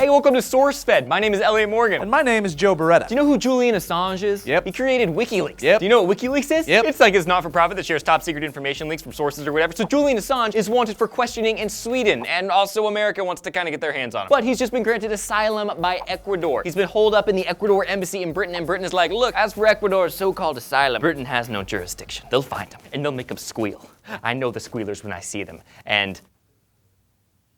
Hey, welcome to SourceFed. My name is Elliot Morgan. And my name is Joe Beretta. Do you know who Julian Assange is? Yep. He created Wikileaks. Yep. Do you know what Wikileaks is? Yep. It's like his not-for-profit that shares top secret information leaks from sources or whatever. So Julian Assange is wanted for questioning in Sweden, and also America wants to kind of get their hands on him. But he's just been granted asylum by Ecuador. He's been holed up in the Ecuador embassy in Britain, and Britain is like, look, as for Ecuador's so-called asylum, Britain has no jurisdiction. They'll find him, and they'll make him squeal. I know the squealers when I see them, and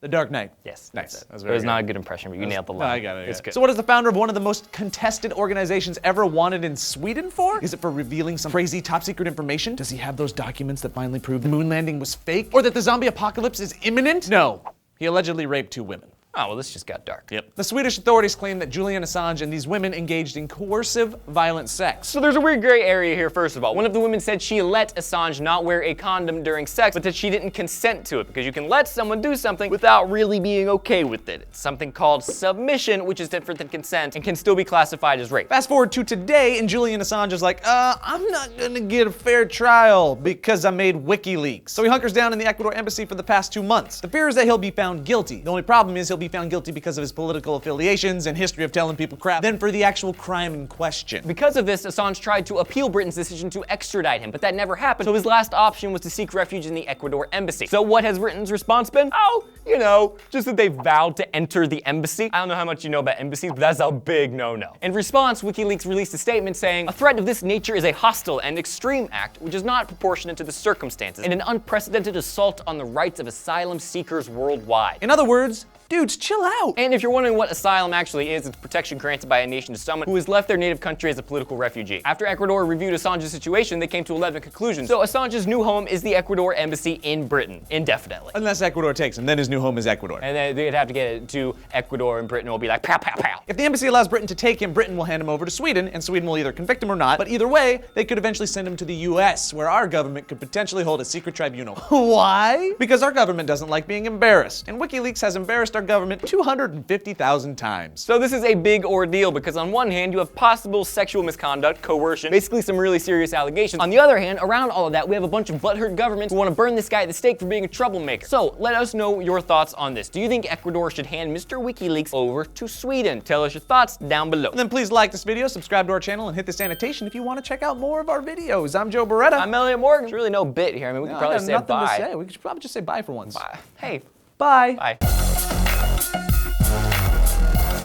The Dark Knight. yes, Nice. that's it. That was It very was good. not a good impression, but you nailed the line. I got it. It's good. So what is the founder of one of the most contested organizations ever wanted in Sweden for? Is it for revealing some crazy top secret information? Does he have those documents that finally prove the moon landing was fake? Or that the zombie apocalypse is imminent? No. He allegedly raped 2 women. Oh, well, this just got dark. Yep. The Swedish authorities claim that Julian Assange and these women engaged in coercive, violent sex. So there's a weird gray area here, first of all. One of the women said she let Assange not wear a condom during sex, but that she didn't consent to it, because you can let someone do something without really being okay with it. It's something called submission, which is different than consent, and can still be classified as rape. Fast forward to today, and Julian Assange is like, I'm not gonna get a fair trial because I made Wikileaks. So he hunkers down in the Ecuador embassy for the past 2 months. The fear is that he'll be found guilty. The only problem is he'll be found guilty because of his political affiliations and history of telling people crap than for the actual crime in question. Because of this, Assange tried to appeal Britain's decision to extradite him, but that never happened, so his last option was to seek refuge in the Ecuador embassy. So what has Britain's response been? Oh, you know, just that they vowed to enter the embassy. I don't know how much you know about embassies, but that's a big no-no. In response, WikiLeaks released a statement saying, a threat of this nature is a hostile and extreme act which is not proportionate to the circumstances and an unprecedented assault on the rights of asylum seekers worldwide. In other words, dudes, chill out. And if you're wondering what asylum actually is, it's protection granted by a nation to someone who has left their native country as a political refugee. After Ecuador reviewed Assange's situation, they came to 11 conclusions. So Assange's new home is the Ecuador embassy in Britain, indefinitely. Unless Ecuador takes him, then his new home is Ecuador. And then they'd have to get it to Ecuador, and Britain will be like, pow, pow, pow. If the embassy allows Britain to take him, Britain will hand him over to Sweden, and Sweden will either convict him or not, but either way, they could eventually send him to the US, where our government could potentially hold a secret tribunal. Why? Because our government doesn't like being embarrassed, and WikiLeaks has embarrassed our government 250,000 times. So this is a big ordeal, because on one hand, you have possible sexual misconduct, coercion, basically some really serious allegations. On the other hand, around all of that, we have a bunch of butthurt governments who want to burn this guy at the stake for being a troublemaker. So let us know your thoughts on this. Do you think Ecuador should hand Mr. WikiLeaks over to Sweden? Tell us your thoughts down below. And then please like this video, subscribe to our channel, and hit this annotation if you want to check out more of our videos. I'm Joe Beretta. I'm Elliot Morgan. There's really no bit here. I mean, we could probably say bye. We should probably just say bye for once. Bye. Hey, Bye. bye.